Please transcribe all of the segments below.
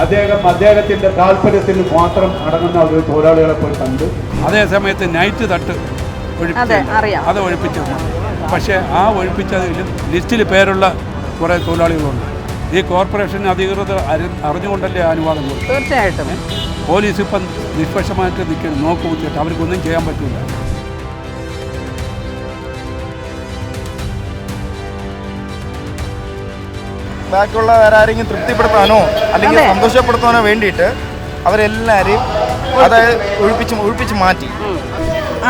അദ്ദേഹത്തിൻ്റെ താല്പര്യത്തിന് മാത്രം അടങ്ങുന്ന ഒരു തൊഴിലാളികളെ പോയി കണ്ട് അതേസമയത്ത് നൈറ്റ് തട്ട് അത് ഒഴിപ്പിച്ചു. പക്ഷേ ആ ഒഴിപ്പിച്ചതിലും ലിസ്റ്റിൽ പേരുള്ള കുറേ തൊഴിലാളികളുണ്ട്. ഈ കോർപ്പറേഷൻ അധികൃതർ അറിഞ്ഞുകൊണ്ടല്ലേ അനുവാദം കൊടുക്കും. തീർച്ചയായിട്ടും പോലീസ് ഇപ്പം നിഷ്പക്ഷമായിട്ട് നിൽക്കണം, നോക്കുകൂത്തിയിട്ട് അവർക്കൊന്നും ചെയ്യാൻ പറ്റില്ല. ബാക്കിയുള്ള വേറെ ആരെങ്കിലും തൃപ്തിപ്പെടുത്താനോ അല്ലെങ്കിൽ സന്തോഷപ്പെടുത്താനോ വേണ്ടിയിട്ട് അവരെല്ലാവരെയും അതായത് ഒഴിപ്പിച്ച് മാറ്റി.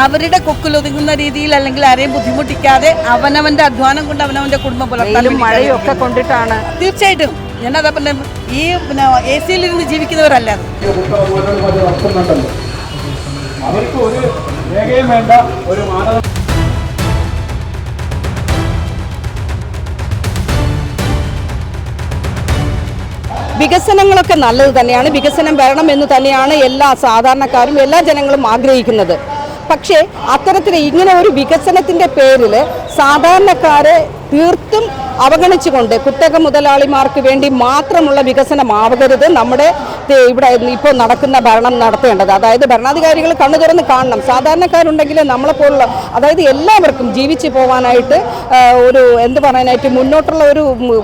അവരുടെ കൊക്കിലൊതുങ്ങുന്ന രീതിയിൽ അല്ലെങ്കിൽ ആരെയും ബുദ്ധിമുട്ടിക്കാതെ അവനവന്റെ അധ്വാനം കൊണ്ട് അവനവന്റെ കുടുംബം പുലർത്താനും മഴയൊക്കെ കൊണ്ടിട്ടാണ്. തീർച്ചയായിട്ടും ഞാനതാ പറഞ്ഞ ഈ AC-ലിരുന്ന് ജീവിക്കുന്നവരല്ല. അവർക്ക് ഒരു രേഖയും വേണ്ട, ഒരു മാനദണ്ഡം. വികസനങ്ങളൊക്കെ നല്ലത് തന്നെയാണ്. വികസനം വരണമെന്ന് തന്നെയാണ് എല്ലാ സാധാരണക്കാരും എല്ലാ ജനങ്ങളും ആഗ്രഹിക്കുന്നത്. പക്ഷേ അത്തരത്തിൽ ഇങ്ങനെ ഒരു വികസനത്തിൻ്റെ പേരിൽ സാധാരണക്കാരെ തീർത്തും അവഗണിച്ചുകൊണ്ട് കുത്തക മുതലാളിമാർക്ക് വേണ്ടി മാത്രമുള്ള വികസനമാവരുത് നമ്മുടെ ഇവിടെ ഇപ്പോൾ നടക്കുന്ന ഭരണം നടത്തേണ്ടത്. അതായത് ഭരണാധികാരികൾ കണ്ണു തുറന്ന് കാണണം. സാധാരണക്കാരുണ്ടെങ്കിൽ നമ്മളെപ്പോലുള്ള അതായത് എല്ലാവർക്കും ജീവിച്ചു പോകാനായിട്ട് ഒരു എന്ത് പറയാനായിട്ട് മുന്നോട്ടുള്ള ഒരു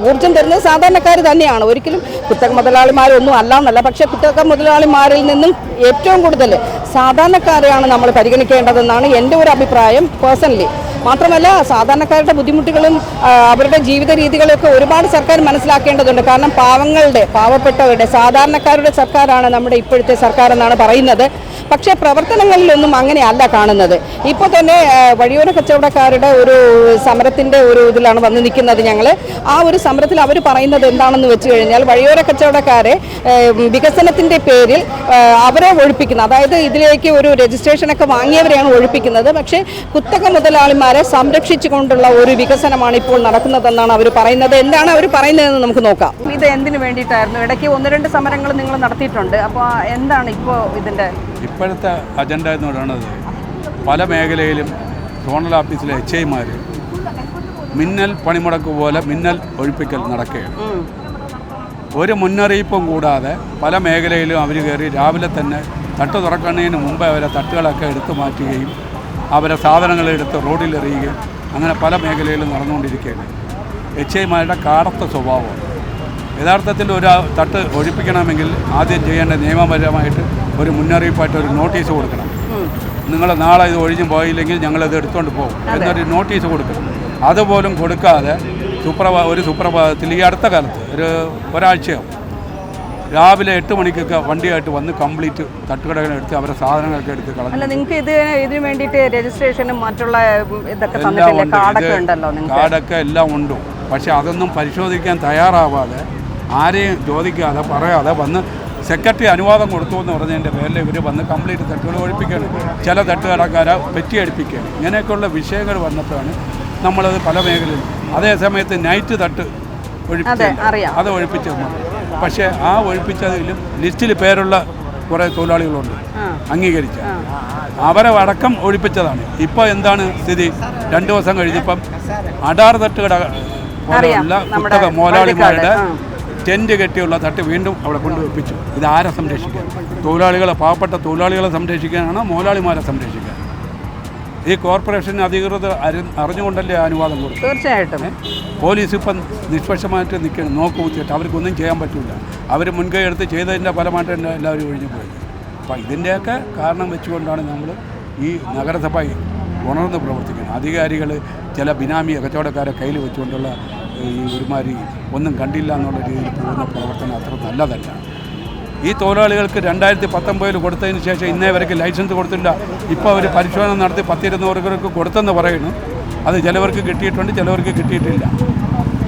ഊർജ്ജം തരുന്നത് സാധാരണക്കാർ തന്നെയാണ്. ഒരിക്കലും കുത്തക മുതലാളിമാരൊന്നും അല്ല എന്നല്ല. പക്ഷേ കുത്തക മുതലാളിമാരിൽ നിന്നും ഏറ്റവും കൂടുതൽ സാധാരണക്കാരെയാണ് നമ്മൾ പരിഗണിക്കേണ്ടതെന്നാണ് എൻ്റെ ഒരു അഭിപ്രായം പേഴ്സണലി. മാത്രമല്ല സാധാരണക്കാരുടെ ബുദ്ധിമുട്ടുകളും അവരുടെ ജീവിത രീതികളൊക്കെ ഒരുപാട് സർക്കാർ മനസ്സിലാക്കേണ്ടതുണ്ട്. കാരണം പാവപ്പെട്ടവരുടെ സാധാരണക്കാരുടെ സർക്കാരാണ് നമ്മുടെ ഇപ്പോഴത്തെ സർക്കാർ എന്നാണ് പറയുന്നത്. പക്ഷേ പ്രവർത്തനങ്ങളിലൊന്നും അങ്ങനെയല്ല കാണുന്നത്. ഇപ്പോൾ തന്നെ വഴിയോര കച്ചവടക്കാരുടെ ഒരു സമരത്തിൻ്റെ ഒരു ഇതിലാണ് വന്ന് നിൽക്കുന്നത് ഞങ്ങൾ. ആ ഒരു സമരത്തിൽ അവർ പറയുന്നത് എന്താണെന്ന് വെച്ച് കഴിഞ്ഞാൽ വഴിയോര കച്ചവടക്കാരെ വികസനത്തിൻ്റെ പേരിൽ അവരെ ഒഴിപ്പിക്കുന്നത്, അതായത് ഇതിലേക്ക് ഒരു രജിസ്ട്രേഷനൊക്കെ വാങ്ങിയവരെയാണ് ഒഴിപ്പിക്കുന്നത്. പക്ഷേ കുത്തക മുതലാളിമാരെ സംരക്ഷിച്ചുകൊണ്ടുള്ള ഒരു വികസനമാണ് ഇപ്പോൾ നടക്കുന്നതെന്നാണ് അവർ പറയുന്നത്. എന്താണ് അവർ പറയുന്നതെന്ന് നമുക്ക് നോക്കാം. ഇത് എന്തിനു വേണ്ടിയിട്ടായിരുന്നു? ഇടയ്ക്ക് 1-2 സമരങ്ങൾ നിങ്ങൾ നടത്തിയിട്ടുണ്ട്. അപ്പോൾ എന്താണ് ഇപ്പോൾ ഇതിൻ്റെ ഇപ്പോഴത്തെ അജണ്ട എന്ന് പറയുന്നത്? പല മേഖലയിലും സോണൽ ഓഫീസിലെ HIമാർ മിന്നൽ പണിമുടക്ക് പോലെ മിന്നൽ ഒഴിപ്പിക്കൽ നടക്കുകയാണ്. ഒരു മുന്നറിയിപ്പും കൂടാതെ പല മേഖലയിലും അവർ കയറി രാവിലെ തന്നെ തട്ട് തുറക്കുന്നതിന് മുമ്പ് അവരെ തട്ടുകളൊക്കെ എടുത്തു മാറ്റുകയും അവരെ സാധനങ്ങളെടുത്ത് റോഡിലെറിയുകയും അങ്ങനെ പല മേഖലയിലും നടന്നുകൊണ്ടിരിക്കുകയാണ്. HIമാരുടെ കാടത്ത സ്വഭാവമാണ്. യഥാർത്ഥത്തിൽ ഒരു തട്ട് ഒഴിപ്പിക്കണമെങ്കിൽ ആദ്യം ചെയ്യേണ്ട നിയമപരമായിട്ട് ഒരു മുന്നറിയിപ്പായിട്ട് ഒരു നോട്ടീസ് കൊടുക്കണം. നിങ്ങൾ നാളെ ഇത് ഒഴിഞ്ഞു പോയില്ലെങ്കിൽ ഞങ്ങളിത് എടുത്തുകൊണ്ട് പോകും എന്നൊരു നോട്ടീസ് കൊടുക്കണം. അതുപോലും കൊടുക്കാതെ ഒരു സുപ്രഭാതത്തിൽ ഈ അടുത്ത കാലത്ത് ഒരാഴ്ചയാവും രാവിലെ 8 മണിക്കൊക്കെ വണ്ടിയായിട്ട് വന്ന് കംപ്ലീറ്റ് തട്ടുകടകളെടുത്ത് അവരുടെ സാധനങ്ങളൊക്കെ എടുത്ത് കളഞ്ഞു. അല്ല, നിങ്ങൾക്ക് ഇതിന് വേണ്ടിയിട്ട് രജിസ്ട്രേഷനും മറ്റുള്ള ഇതൊക്കെ തന്നിട്ടില്ലേ? കാർഡൊക്കെ എല്ലാം ഉണ്ട്. പക്ഷെ അതൊന്നും പരിശോധിക്കാൻ തയ്യാറാവാതെ ആരെയും ചോദിക്കാതെ പറയാതെ വന്ന് സെക്രട്ടറി അനുവാദം കൊടുത്തു എന്ന് പറഞ്ഞതിൻ്റെ പേരിൽ ഇവർ വന്ന് കംപ്ലീറ്റ് തട്ടുകൾ ഒഴിപ്പിക്കുകയാണ്. ചില തട്ടുകടക്കാരെ പെറ്റിയടിപ്പിക്കുകയാണ്. ഇങ്ങനെയൊക്കെയുള്ള വിഷയങ്ങൾ വന്നപ്പോഴാണ് നമ്മളത് പല മേഖലയിലും. അതേസമയത്ത് നൈറ്റ് തട്ട് അത് ഒഴിപ്പിച്ചു. പക്ഷേ ആ ഒഴിപ്പിച്ചതിലും ലിസ്റ്റിൽ പേരുള്ള കുറേ തൊഴിലാളികളുണ്ട് അംഗീകരിച്ച. അവരെ അടക്കം ഒഴിപ്പിച്ചതാണ്. ഇപ്പോൾ എന്താണ് സ്ഥിതി? 2 ദിവസം കഴിഞ്ഞപ്പം അടാർ തട്ടുകട പോലെയുള്ള കുത്തക മുതലാളിമാരുടെ ടെൻറ്റ് കെട്ടിയുള്ള തട്ട് വീണ്ടും അവിടെ കൊണ്ടുവെപ്പിച്ചു. ഇത് ആരെ സംരക്ഷിക്കാൻ? പാവപ്പെട്ട തൊഴിലാളികളെ സംരക്ഷിക്കാനാണോ മുതലാളിമാരെ സംരക്ഷിക്കാൻ? ഈ കോർപ്പറേഷൻ അധികൃതർ അറിഞ്ഞുകൊണ്ടല്ലേ അനുവാദം കൊടുക്കും. തീർച്ചയായിട്ടും പോലീസ് ഇപ്പം നിഷ്പക്ഷമായിട്ട് നിൽക്കണം, നോക്കുകൂത്തിയിട്ട് അവർക്കൊന്നും ചെയ്യാൻ പറ്റില്ല. അവർ മുൻകൈ എടുത്ത് ചെയ്തതിൻ്റെ ഫലമായിട്ട് എല്ലാവരും ഒഴിഞ്ഞു പോയി. അപ്പം ഇതിൻ്റെയൊക്കെ കാരണം വെച്ചുകൊണ്ടാണ് നമ്മൾ ഈ നഗരസഭ ഉണർന്ന് പ്രവർത്തിക്കുന്നത്. അധികാരികൾ ചില ബിനാമി കച്ചവടക്കാരെ കയ്യിൽ വെച്ചുകൊണ്ടുള്ള ഈ ഒരുമാതിരി ഒന്നും കണ്ടില്ല എന്നുള്ള രീതിയിൽ പോകുന്ന പ്രവർത്തനം അത്ര നല്ലതല്ല. ഈ തൊഴിലാളികൾക്ക് 2019 കൊടുത്തതിന് ശേഷം ഇന്നേ വരെയ്ക്ക് ലൈസൻസ് കൊടുത്തില്ല. ഇപ്പോൾ അവർ പരിശോധന നടത്തി 10-200 കൊടുത്തെന്ന് പറയുന്നു. അത് ചിലവർക്ക് കിട്ടിയിട്ടുണ്ട്, ചിലവർക്ക് കിട്ടിയിട്ടില്ല.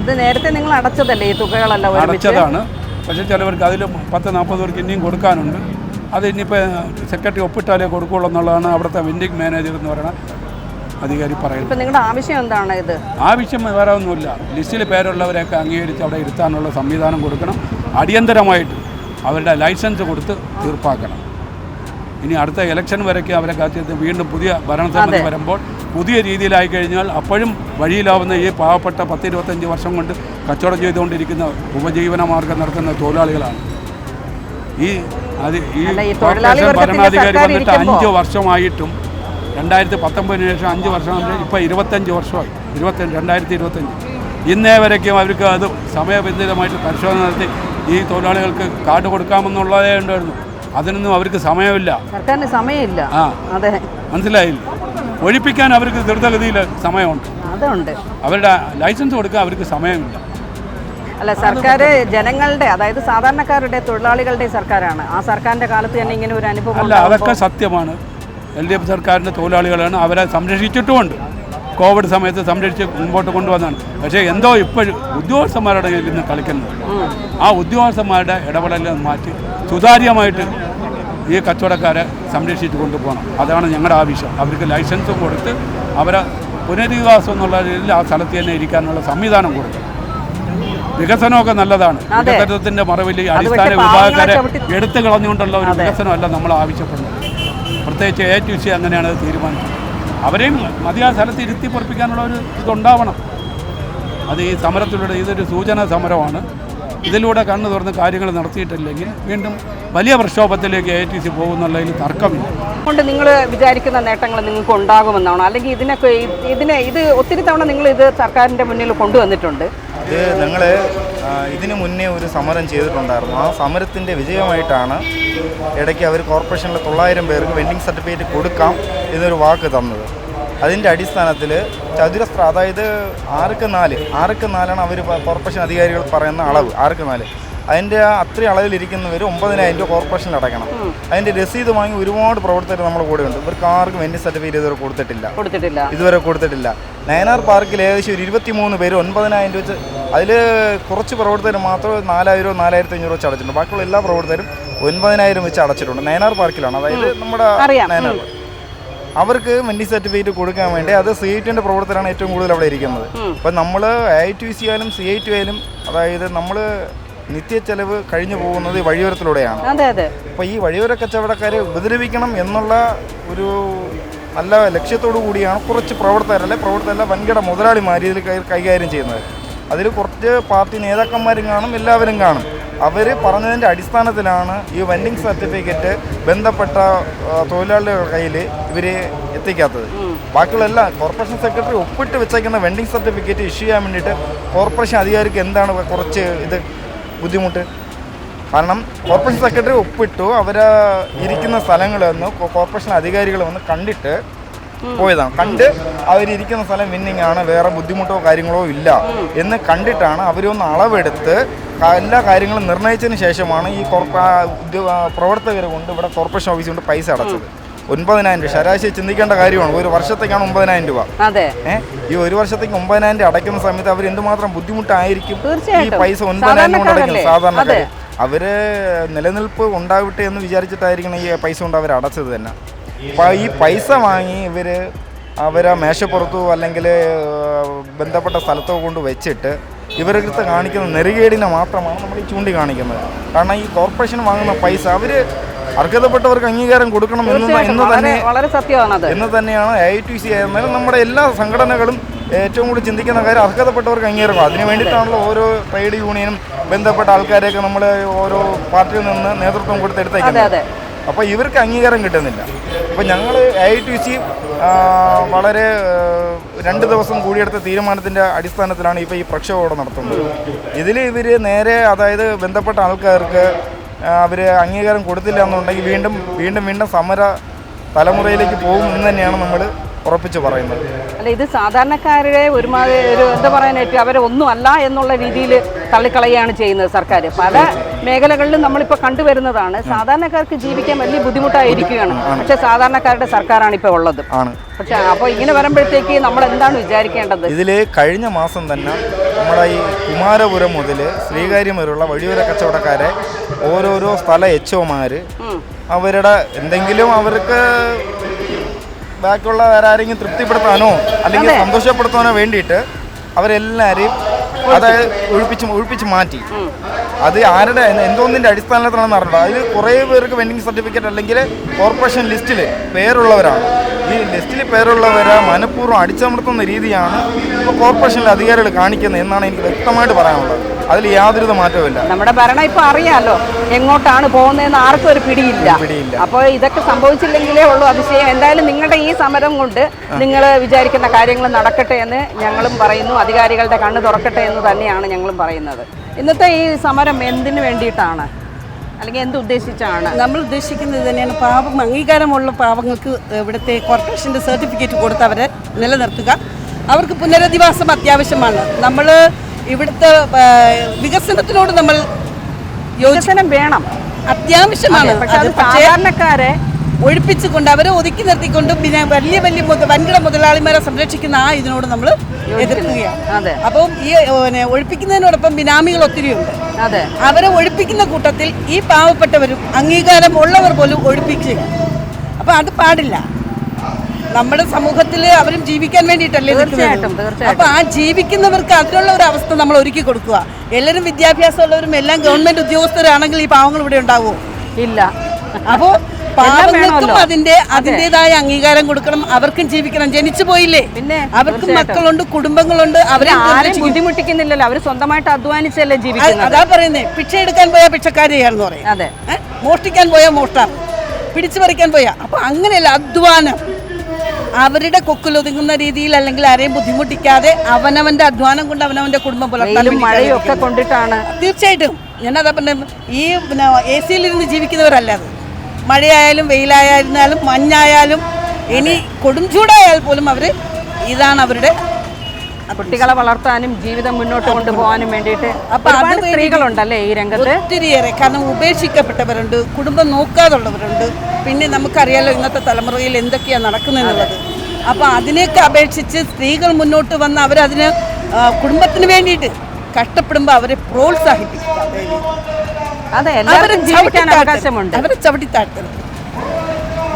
ഇത് നേരത്തെ നിങ്ങൾ അടച്ചതല്ലേ ഈ തുകകളെല്ലാം? അടച്ചതാണ്. പക്ഷേ ചിലവർക്ക് അതിൽ 10-40 പേർക്ക് ഇനിയും കൊടുക്കാനുണ്ട്. അത് ഇനിയിപ്പോൾ സെക്രട്ടറി ഒപ്പിട്ടാലേ കൊടുക്കുകയുള്ളൂ എന്നുള്ളതാണ് അവിടുത്തെ വെൻഡിങ് മാനേജർ എന്ന് പറയുന്ന അധികാരി പറയുന്നത്. ഇപ്പം നിങ്ങളുടെ ആവശ്യം എന്താണ്? ഇത് ആവശ്യം വേറെ ഒന്നുമില്ല. ലിസ്റ്റിൽ പേരുള്ളവരെയൊക്കെ അംഗീകരിച്ച് അവിടെ ഇരുത്താനുള്ള സംവിധാനം കൊടുക്കണം. അടിയന്തരമായിട്ട് അവരുടെ ലൈസൻസ് കൊടുത്ത് തീർപ്പാക്കണം. ഇനി അടുത്ത ഇലക്ഷൻ വരയ്ക്ക് അവരെ കാത്തിരുത്ത് വീണ്ടും പുതിയ ഭരണസമിതി വരുമ്പോൾ പുതിയ രീതിയിലായി കഴിഞ്ഞാൽ അപ്പോഴും വഴിയിലാവുന്ന ഈ പാവപ്പെട്ട 10-25 വർഷം കൊണ്ട് കച്ചവടം ചെയ്തുകൊണ്ടിരിക്കുന്ന ഉപജീവന മാർഗം നടത്തുന്ന തൊഴിലാളികളാണ്. ഈ അല്ല, ഈ തൊഴിലാളി കോർപ്പറേഷൻ വർഗത്തിന്റെ ഭരണാധികാരി സർക്കാർ വന്നിട്ട് ഇരിക്കുമ്പോൾ 5 വർഷമായിട്ടും 2019 ശേഷം 5 വർഷം ഇപ്പോൾ 25 വർഷമായി 2025 ഇന്നേ വരയ്ക്കും അവർക്ക് അത് സമയബന്ധിതമായിട്ട് പരിശോധന നടത്തി ഈ തൊഴിലാളികൾക്ക് കാർഡ് കൊടുക്കാമെന്നുള്ളതേ ഉണ്ടായിരുന്നു. അതിനൊന്നും അവർക്ക് സമയമില്ല, സർക്കാരിന് സമയമില്ല. ആ അതെ, മനസ്സിലായില്ല. ഒഴിപ്പിക്കാൻ അവർക്ക് ദ്രുതഗതിയിൽ സമയമുണ്ട്, അതുണ്ട്. അവരുടെ ലൈസൻസ് കൊടുക്കാൻ അവർക്ക് സമയമില്ല. അല്ല, സർക്കാർ ജനങ്ങളുടെ, അതായത് സാധാരണക്കാരുടെ, തൊഴിലാളികളുടെ സർക്കാരാണ്. ആ സർക്കാരിന്റെ കാലത്ത് തന്നെ ഇങ്ങനെ ഒരു അനുഭവം അല്ല, അതൊക്കെ സത്യമാണ്. LDF സർക്കാരിൻ്റെ തൊഴിലാളികളാണ്, അവരെ സംരക്ഷിച്ചിട്ടുമുണ്ട്. കോവിഡ് സമയത്ത് സംരക്ഷിച്ച് മുമ്പോട്ട് കൊണ്ടുവന്നതാണ്. പക്ഷേ എന്തോ ഇപ്പോഴും ഉദ്യോഗസ്ഥന്മാരുടെ കയ്യിൽ നിന്ന് കളിക്കുന്നത്. ആ ഉദ്യോഗസ്ഥന്മാരുടെ ഇടപെടലിൽ മാറ്റി സുതാര്യമായിട്ട് ഈ കച്ചവടക്കാരെ സംരക്ഷിച്ച് കൊണ്ടുപോകണം. അതാണ് ഞങ്ങളുടെ ആവശ്യം. അവർക്ക് ലൈസൻസും കൊടുത്ത് അവരെ പുനരധിവാസം എന്നുള്ള രീതിയിൽ ആ സ്ഥലത്ത് തന്നെ ഇരിക്കാനുള്ള സംവിധാനം കൊടുക്കും. വികസനമൊക്കെ നല്ലതാണ്. വികസനത്തിൻ്റെ മറവിൽ അടിസ്ഥാന വിഭാഗക്കാരെ എടുത്തു കളഞ്ഞുകൊണ്ടുള്ള ഒരു വികസനമല്ല നമ്മൾ ആവശ്യപ്പെടുന്നത്. പ്രത്യേകിച്ച് ATC അങ്ങനെയാണ് അത് തീരുമാനിച്ചത്. അവരെയും മതിയായ സ്ഥലത്ത് ഇരുത്തി പൊറപ്പിക്കാനുള്ള ഒരു ഇതുണ്ടാവണം. അത് ഈ സമരത്തിലൂടെ ഇതൊരു സൂചനാ സമരമാണ്. ഇതിലൂടെ കണ്ണു തുറന്ന് കാര്യങ്ങൾ നടത്തിയിട്ടില്ലെങ്കിൽ വീണ്ടും വലിയ പ്രക്ഷോഭത്തിലേക്ക് ATC പോകുന്നുള്ളതിൽ തർക്കമില്ല. അതുകൊണ്ട് നിങ്ങൾ വിചാരിക്കുന്ന നേട്ടങ്ങൾ നിങ്ങൾക്ക് ഉണ്ടാകുമെന്നാണോ? അല്ലെങ്കിൽ ഇത് ഒത്തിരി തവണ നിങ്ങൾ ഇത് സർക്കാരിൻ്റെ മുന്നിൽ കൊണ്ടുവന്നിട്ടുണ്ട്. ഇത് ഞങ്ങൾ ഇതിനു മുന്നേ ഒരു സമരം ചെയ്തിട്ടുണ്ടായിരുന്നു. ആ സമരത്തിൻ്റെ വിജയമായിട്ടാണ് ഇടയ്ക്ക് അവർ കോർപ്പറേഷനിലെ 900 പേർക്ക് വെൻഡിങ് സർട്ടിഫിക്കറ്റ് കൊടുക്കാം എന്നൊരു വാക്ക് തന്നത്. അതിൻ്റെ അടിസ്ഥാനത്തിൽ ചതുരശ്ര, അതായത് 6ക്ക് 4 അവർ കോർപ്പറേഷൻ അധികാരികൾ പറയുന്ന അളവ് 6ക്ക് 4. അതിൻ്റെ അത്രയും അളവിലിരിക്കുന്നവർ 9,000 രൂപ കോർപ്പറേഷനിൽ അടയ്ക്കണം. അതിൻ്റെ രസീത് വാങ്ങി ഒരുപാട് പ്രവർത്തകർ നമ്മുടെ കൂടെയുണ്ട്. ഇവർക്ക് ആർക്കും വെൻഡിങ് സർട്ടിഫിക്കറ്റ് ഇതുവരെ കൊടുത്തിട്ടില്ല. നയനാർ പാർക്കിൽ ഏകദേശം ഒരു 23 പേര് 9,000 രൂപ വെച്ച്, അതിൽ കുറച്ച് പ്രവർത്തകർ മാത്രം 4,000 4,500 വെച്ച് അടച്ചിട്ടുണ്ട്. ബാക്കിയുള്ള എല്ലാ പ്രവർത്തകരും 9,000 വെച്ച് അടച്ചിട്ടുണ്ട്. നയനാർ പാർക്കിലാണ്, അതായത് നമ്മുടെ നയനാർ. അവർക്ക് വെൻഡിങ് സർട്ടിഫിക്കറ്റ് കൊടുക്കാൻ വേണ്ടി അത് CITൻ്റെ പ്രവർത്തകരാണ് ഏറ്റവും കൂടുതൽ അവിടെ ഇരിക്കുന്നത്. അപ്പം നമ്മൾ AITC ആയാലും CIT ആയാലും, അതായത് നമ്മൾ നിത്യ ചെലവ് കഴിഞ്ഞു പോകുന്നത് വഴിയോരത്തിലൂടെയാണ്. അപ്പോൾ ഈ വഴിയോര കച്ചവടക്കാരെ ഉപദ്രവിക്കണം എന്നുള്ള ഒരു നല്ല ലക്ഷ്യത്തോടു കൂടിയാണ് കുറച്ച് പ്രവർത്തകരല്ല വൻകിട മുതലാളിമാർ ഇതിൽ കൈകാര്യം ചെയ്യുന്നത്. അതിൽ കുറച്ച് പാർട്ടി നേതാക്കന്മാരും കാണും, എല്ലാവരും കാണും. അവർ പറഞ്ഞതിൻ്റെ അടിസ്ഥാനത്തിലാണ് ഈ വെൻഡിങ് സർട്ടിഫിക്കറ്റ് ബന്ധപ്പെട്ട തൊഴിലാളികളുടെ കയ്യിൽ ഇവർ എത്തിക്കാത്തത്. ബാക്കിയുള്ള എല്ലാ കോർപ്പറേഷൻ സെക്രട്ടറി ഒപ്പിട്ട് വെച്ചേക്കുന്ന വെൻഡിങ് സർട്ടിഫിക്കറ്റ് ഇഷ്യൂ ചെയ്യാൻ വേണ്ടിയിട്ട് കോർപ്പറേഷൻ അധികാരിക്ക് എന്താണ് കുറച്ച് ഇത് ബുദ്ധിമുട്ട്? കാരണം കോർപ്പറേഷൻ സെക്രട്ടറി ഒപ്പിട്ടു, അവർ ഇരിക്കുന്ന സ്ഥലങ്ങളിൽ വന്ന് കോർപ്പറേഷൻ അധികാരികൾ വന്ന് കണ്ടിട്ട് പോയതാണ്. കണ്ട് അവരിയ്ക്കുന്ന സ്ഥലം വിന്നിങ് ആണ്, വേറെ ബുദ്ധിമുട്ടോ കാര്യങ്ങളോ ഇല്ല എന്ന് കണ്ടിട്ടാണ് അവരൊന്ന് അളവെടുത്ത് എല്ലാ കാര്യങ്ങളും നിർണ്ണയിച്ചതിന് ശേഷമാണ് ഈ പ്രവർത്തകർ കൊണ്ട് ഇവിടെ കോർപ്പറേഷൻ ഓഫീസ് കൊണ്ട് പൈസ അടച്ചത്. 9,000 രൂപ ശരാശരി ചിന്തിക്കേണ്ട കാര്യമാണ്. ഒരു വർഷത്തേക്കാണ് 9,000 രൂപ. ഈ ഒരു വർഷത്തേക്ക് 9,000 രൂപ അടയ്ക്കുന്ന സമയത്ത് അവർ എന്തുമാത്രം ബുദ്ധിമുട്ടായിരിക്കും ഈ പൈസ 9,000 കൊണ്ട് അടയ്ക്കുന്നത്. സാധാരണക്കാർ അവര് നിലനിൽപ്പ് ഉണ്ടാവട്ടെ എന്ന് വിചാരിച്ചിട്ടായിരിക്കണം ഈ പൈസ കൊണ്ട് അവർ അടച്ചത് തന്നെ. അപ്പോൾ ഈ പൈസ വാങ്ങി അവരെ മേശപ്പുറത്തോ അല്ലെങ്കിൽ ബന്ധപ്പെട്ട സ്ഥലത്തോ കൊണ്ട് വെച്ചിട്ട് ഇവരടുത്ത് കാണിക്കുന്ന നെറുകേടിനെ മാത്രമാണ് നമ്മൾ ഈ ചൂണ്ടിക്കാണിക്കുന്നത്. കാരണം ഈ കോർപ്പറേഷൻ വാങ്ങുന്ന പൈസ അവർ അർഹതപ്പെട്ടവർക്ക് അംഗീകാരം കൊടുക്കണം എന്ന് തന്നെയാണ് AITC ആയിരുന്നാലും നമ്മുടെ എല്ലാ സംഘടനകളും ഏറ്റവും കൂടുതൽ ചിന്തിക്കുന്ന കാര്യം അർഹതപ്പെട്ടവർക്ക് അംഗീകാരം. അതിന് വേണ്ടിയിട്ടാണല്ലോ ഓരോ ട്രേഡ് യൂണിയനും ബന്ധപ്പെട്ട ആൾക്കാരെയൊക്കെ നമ്മൾ ഓരോ പാർട്ടിയിൽ നിന്ന് നേതൃത്വം കൊടുത്തെടുത്തേക്കുന്നത്. അപ്പോൾ ഇവർക്ക് അംഗീകാരം കിട്ടുന്നില്ല. അപ്പോൾ ഞങ്ങൾ AITC വളരെ 2 ദിവസം കൂടിയെടുത്ത തീരുമാനത്തിൻ്റെ അടിസ്ഥാനത്തിലാണ് ഇപ്പോൾ ഈ പ്രക്ഷോഭം നടത്തുന്നത്. ഇതിൽ ഇവർ നേരെ, അതായത് ബന്ധപ്പെട്ട ആൾക്കാർക്ക് അവർ അംഗീകാരം കൊടുത്തില്ല എന്നുണ്ടെങ്കിൽ വീണ്ടും സമര തലമുറയിലേക്ക് പോകും എന്ന് തന്നെയാണ് നമ്മൾ ഉറപ്പിച്ച് പറയുന്നത്. അല്ല, ഇത് സാധാരണക്കാരുടെ ഒരുമാതിരി എന്താ പറയാനായിട്ട് അവരെ ഒന്നും അല്ല എന്നുള്ള രീതിയിൽ തള്ളിക്കളയാണ് ചെയ്യുന്നത് സർക്കാർ. പല മേഖലകളിലും നമ്മളിപ്പോൾ കണ്ടുവരുന്നതാണ്. സാധാരണക്കാർക്ക് ജീവിക്കാൻ വലിയ ബുദ്ധിമുട്ടായിരിക്കുകയാണ്. പക്ഷേ സാധാരണക്കാരുടെ സർക്കാരാണ് ഇപ്പോൾ ഉള്ളത്. പക്ഷേ അപ്പോൾ ഇങ്ങനെ വരുമ്പോഴത്തേക്ക് നമ്മൾ എന്താണ് വിചാരിക്കേണ്ടത്? ഇതിൽ കഴിഞ്ഞ മാസം തന്നെ നമ്മുടെ ഈ കുമാരപുരം മുതൽ ശ്രീകാര്യം വരെയുള്ള വഴിയോര കച്ചവടക്കാരെ ഓരോരോ സ്ഥല HOമാർ അവരുടെ എന്തെങ്കിലും അവർക്ക് ബാക്കിയുള്ള ആരെങ്കിലും തൃപ്തിപ്പെടുത്താനോ അല്ലെങ്കിൽ സന്തോഷപ്പെടുത്താനോ വേണ്ടിയിട്ട് അവരെല്ലാവരെയും അതായത് ഒഴിപ്പിച്ച് മാറ്റി. അത് ആരുടെ എന്തോന്നിൻ്റെ അടിസ്ഥാനത്തിലാണെന്ന് അറിഞ്ഞത്. അതിൽ കുറേ പേർക്ക് വെൻഡിങ് സർട്ടിഫിക്കറ്റ് അല്ലെങ്കിൽ കോർപ്പറേഷൻ ലിസ്റ്റിൽ പേരുള്ളവരാണ്. ഈ ലിസ്റ്റിൽ പേരുള്ളവരെ മനഃപൂർവ്വം അടിച്ചമർത്തുന്ന രീതിയാണ് ഇപ്പോൾ കോർപ്പറേഷനിലെ അധികാരികൾ കാണിക്കുന്നത് എന്നാണ് എനിക്ക് വ്യക്തമായിട്ട് പറയാനുള്ളത്. അതിൽ യാതൊരു മാറ്റവുമില്ല. നമ്മുടെ ഭരണം ഇപ്പൊ അറിയാലോ എങ്ങോട്ടാണ് പോകുന്നതെന്ന് ആർക്കും ഒരു പിടിയില്ല. അപ്പോൾ ഇതൊക്കെ സംഭവിച്ചില്ലെങ്കിലേ ഉള്ളൂ അതിശയം. എന്തായാലും നിങ്ങളുടെ ഈ സമരം കൊണ്ട് നിങ്ങൾ വിചാരിക്കുന്ന കാര്യങ്ങൾ നടക്കട്ടെ എന്ന് ഞങ്ങളും പറയുന്നു. അധികാരികളുടെ കണ്ണ് തുറക്കട്ടെ എന്ന് തന്നെയാണ് ഞങ്ങളും പറയുന്നത്. ഇന്നത്തെ ഈ സമരം എന്തിനു വേണ്ടിയിട്ടാണ്, അല്ലെങ്കിൽ എന്തുദ്ദേശിച്ചാണ്? നമ്മൾ ഉദ്ദേശിക്കുന്നത് തന്നെയാണ് അംഗീകാരമുള്ള പാവങ്ങൾക്ക് ഇവിടുത്തെ കോർപ്പറേഷൻ്റെ സർട്ടിഫിക്കറ്റ് കൊടുത്ത് അവരെ നിലനിർത്തുക. അവർക്ക് പുനരധിവാസം അത്യാവശ്യമാണ്. നമ്മൾ ഇവിടുത്തെ വികസനത്തിനോട് നമ്മൾ വികസനം വേണം, അത്യാവശ്യമാണ്. പക്ഷെ അത് സാധാരണക്കാരെ ഒഴിപ്പിച്ചുകൊണ്ട് അവരെ ഒതുക്കി നിർത്തിക്കൊണ്ട് പിന്നെ വലിയ വലിയ വൻകിട മുതലാളിമാരെ സംരക്ഷിക്കുന്ന ഇതിനോട് നമ്മൾ എതിർക്കുകയാണ്. അപ്പം ഈ ഒഴിപ്പിക്കുന്നതിനോടൊപ്പം ബിനാമികൾ ഒത്തിരിയുണ്ട്. അവരെ ഒഴിപ്പിക്കുന്ന കൂട്ടത്തിൽ ഈ പാവപ്പെട്ടവരും അംഗീകാരം ഉള്ളവർ പോലും ഒഴിപ്പിക്കുക. അപ്പം അത് പാടില്ല. നമ്മുടെ സമൂഹത്തിൽ അവരും ജീവിക്കാൻ വേണ്ടിയിട്ടല്ലേ. തീർച്ചയായിട്ടും. അപ്പൊ ആ ജീവിക്കുന്നവർക്ക് അതിനുള്ള ഒരു അവസ്ഥ നമ്മൾ ഒരുക്കി കൊടുക്കുക. എല്ലാവരും വിദ്യാഭ്യാസമുള്ളവരും എല്ലാം ഗവൺമെന്റ് ഉദ്യോഗസ്ഥരാണെങ്കിൽ ഈ പാവങ്ങൾ ഇവിടെ ഉണ്ടാവുമോ? ഇല്ല. അപ്പോ പാവങ്ങൾക്കും അതിൻ്റെതായ അംഗീകാരം കൊടുക്കണം. അവർക്കും ജീവിക്കണം. ജനിച്ചു പോയില്ലേ, പിന്നെ അവർക്കും മക്കളുണ്ട്, കുടുംബങ്ങളുണ്ട്. അവരെ ആരും ബുദ്ധിമുട്ടിക്കുന്നില്ലല്ലോ. അവർ സ്വന്തമായിട്ട് അധ്വാനിച്ചല്ലേ ജീവിക്കുന്നത്. അതാ പറയുന്നേ, ഭിക്ഷ എടുക്കാൻ പോയാൽ ഭിക്ഷക്കാരിയാണെന്ന് പറയും. അതെ. മോഷ്ടിക്കാൻ പോയാൽ മോഷ്ടാർ, പിടിച്ചു പറിക്കാൻ പോയാൽ. അപ്പൊ അങ്ങനെയല്ല, അധ്വാനം അവരുടെ കൊക്കിലൊതുങ്ങുന്ന രീതിയിൽ അല്ലെങ്കിൽ ആരെയും ബുദ്ധിമുട്ടിക്കാതെ അവനവന്റെ അധ്വാനം കൊണ്ട് അവനവന്റെ കുടുംബം പുലർത്താൻ. മഴയൊക്കെ കൊണ്ടിട്ടാണ്. തീർച്ചയായിട്ടും. ഞാനതാ പറഞ്ഞ ഈ AC-ലിരുന്ന് ജീവിക്കുന്നവരല്ല അത്. മഴയായാലും വെയിലായാലും മഞ്ഞായാലും ഇനി കൊടും ചൂടായാൽ പോലും അവർ ഇതാണ് അവരുടെ കുട്ടികളെ വളർത്താനും ജീവിതം മുന്നോട്ട് കൊണ്ടുപോകാനും വേണ്ടിയിട്ട്. അപ്പൊ അത് സ്ത്രീകളുണ്ടല്ലേ ഈ രംഗത്ത് ഒത്തിരിയേറെ. കാരണം ഉപേക്ഷിക്കപ്പെട്ടവരുണ്ട്, കുടുംബം നോക്കാതുള്ളവരുണ്ട്. പിന്നെ നമുക്കറിയാലോ ഇന്നത്തെ തലമുറയിൽ എന്തൊക്കെയാണ് നടക്കുന്നതെന്നുള്ളത്. അപ്പോൾ അതിനെയൊക്കെ അപേക്ഷിച്ച് സ്ത്രീകൾ മുന്നോട്ട് വന്ന് അവരതിന് കുടുംബത്തിന് വേണ്ടിയിട്ട് കഷ്ടപ്പെടുമ്പോൾ അവരെ പ്രോത്സാഹിപ്പിക്കുക. അവരെ അവകാശമുണ്ട്. അവരെ ചവിട്ടിത്താഴ്ത്തണം.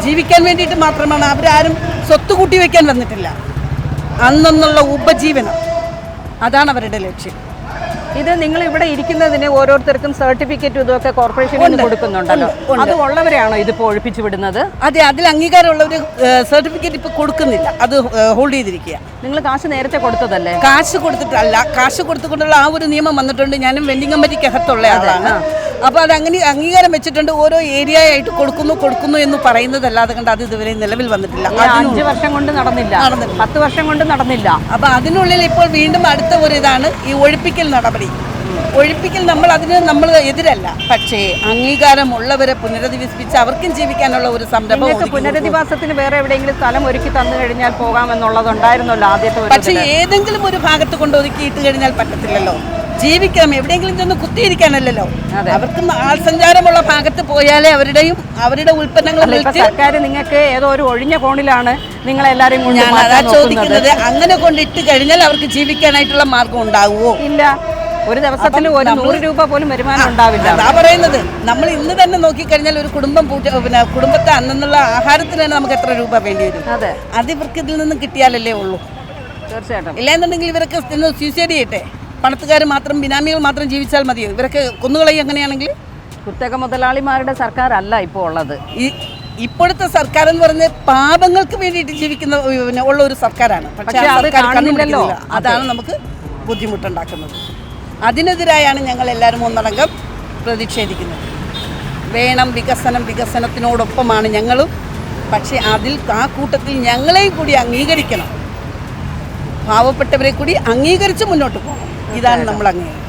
ജീവിക്കാൻ വേണ്ടിയിട്ട് മാത്രമാണ്. അവരാരും സ്വത്ത് കൂട്ടി വയ്ക്കാൻ വന്നിട്ടില്ല. അന്നുള്ള ഉപജീവനം, അതാണ് അവരുടെ ലക്ഷ്യം. ഇത് നിങ്ങൾ ഇവിടെ ഇരിക്കുന്നതിന് ഓരോരുത്തർക്കും സർട്ടിഫിക്കറ്റ് ഇതൊക്കെ കോർപ്പറേഷൻ കൊടുക്കുന്നുണ്ടല്ലോ. അത് ഉള്ളവരെയാണോ ഇതിപ്പോൾ ഒഴിപ്പിച്ചു വിടുന്നത്? അതെ, അതിൽ അംഗീകാരമുള്ളവർ സർട്ടിഫിക്കറ്റ് ഇപ്പോൾ കൊടുക്കുന്നില്ല. അത് ഹോൾഡ് ചെയ്തിരിക്കുക. നിങ്ങൾ കാശ് നേരത്തെ കൊടുത്തതല്ലേ? കാശ് കൊടുത്തിട്ടല്ല, കാശ് കൊടുത്തുകൊണ്ടുള്ള ആ ഒരു നിയമം വന്നിട്ടുണ്ട്. ഞാനും വെൻഡിങ് കമ്മിറ്റിക്കകത്തുള്ള ആളാണ്. അപ്പോൾ അത് അങ്ങനെ അംഗീകാരം വെച്ചിട്ടുണ്ട്. ഓരോ ഏരിയ ആയിട്ട് കൊടുക്കുന്നു എന്ന് പറയുന്നതല്ലാതെ കണ്ട് അത് ഇതുവരെ നിലവിൽ വന്നിട്ടില്ല. 5 വർഷം കൊണ്ട് നടന്നില്ല, 10 വർഷം കൊണ്ട് നടന്നില്ല. അപ്പോൾ അതിനുള്ളിൽ ഇപ്പോൾ വീണ്ടും അടുത്ത ഒരു ഇതാണ് ഈ ഒഴിപ്പിക്കൽ നടപടി. ഒഴിപ്പിക്കൽ നമ്മൾ എതിരല്ല. പക്ഷേ അംഗീകാരമുള്ളവരെ പുനരധിവസിപ്പിച്ച് അവർക്കും ജീവിക്കാനുള്ള ഒരു സംരംഭം. പുനരധിവാസത്തിന് വേറെ എവിടെയെങ്കിലും സ്ഥലം ഒരുക്കി തന്നു കഴിഞ്ഞാൽ പോകാമെന്നുള്ളതുണ്ടായിരുന്നല്ലോ ആദ്യത്തെ. പക്ഷേ ഏതെങ്കിലും ഒരു ഭാഗത്ത് കൊണ്ട് ഒതുക്കിയിട്ട് കഴിഞ്ഞാൽ പറ്റത്തില്ലല്ലോ. ജീവിക്കാം, എവിടെയെങ്കിലും ചെന്ന് കുത്തിയിരിക്കാനല്ലോ. അവർക്ക് ആൾ സഞ്ചാരമുള്ള ഭാഗത്ത് പോയാലേ അവരുടെ ഉൽപ്പന്നങ്ങൾ. സർക്കാർ നിങ്ങൾക്ക് ഏതോ ഒരു ഒഴിഞ്ഞ കോണിലാണ് നിങ്ങളെല്ലാരും ചോദിക്കുന്നത്. അങ്ങനെ കൊണ്ടിട്ട് കഴിഞ്ഞാൽ അവർക്ക് ജീവിക്കാനായിട്ടുള്ള മാർഗം ഉണ്ടാവുമോ? ഇല്ല. ഒരു ദിവസത്തിൽ 100 രൂപ പോലും വരുമാനം ഉണ്ടാവില്ല. അതാ പറയുന്നത്. നമ്മൾ ഇന്ന് തന്നെ നോക്കിക്കഴിഞ്ഞാൽ ഒരു കുടുംബത്തെ അന്നുള്ള ആഹാരത്തിന് തന്നെ നമുക്ക് എത്ര രൂപ വേണ്ടി വരും? അത് ഇവർക്ക് ഇതിൽ നിന്ന് കിട്ടിയാലല്ലേ ഉള്ളൂ. തീർച്ചയായിട്ടും. ഇല്ലാന്നുണ്ടെങ്കിൽ ഇവരൊക്കെ സൂസൈഡ് ചെയ്യട്ടെ. പണത്തുകാർ മാത്രം, ബിനാമികൾ മാത്രം ജീവിച്ചാൽ മതിയോ? ഇവരൊക്കെ കൊന്നുകളയും. അങ്ങനെയാണെങ്കിൽ കുത്തക മുതലാളിമാരുടെ സർക്കാർ അല്ല ഇപ്പോൾ ഉള്ളത്. ഇപ്പോഴത്തെ സർക്കാർ എന്ന് പറഞ്ഞ പാപങ്ങൾക്ക് വേണ്ടിയിട്ട് ജീവിക്കുന്ന ഉള്ള ഒരു സർക്കാരാണ്. പക്ഷേ അതാണ് നമുക്ക് ബുദ്ധിമുട്ടുണ്ടാക്കുന്നത്. അതിനെതിരായാണ് ഞങ്ങൾ എല്ലാവരും ഒന്നടങ്കം പ്രതിഷേധിക്കുന്നത്. വേണം വികസനം, വികസനത്തിനോടൊപ്പമാണ് ഞങ്ങളും. പക്ഷേ ആ കൂട്ടത്തിൽ ഞങ്ങളെയും കൂടി അംഗീകരിക്കണം. പാവപ്പെട്ടവരെ കൂടി അംഗീകരിച്ച് മുന്നോട്ട് പോകണം. ഇതാണ് നമ്മൾ അംഗീകരിക്കുന്നത്.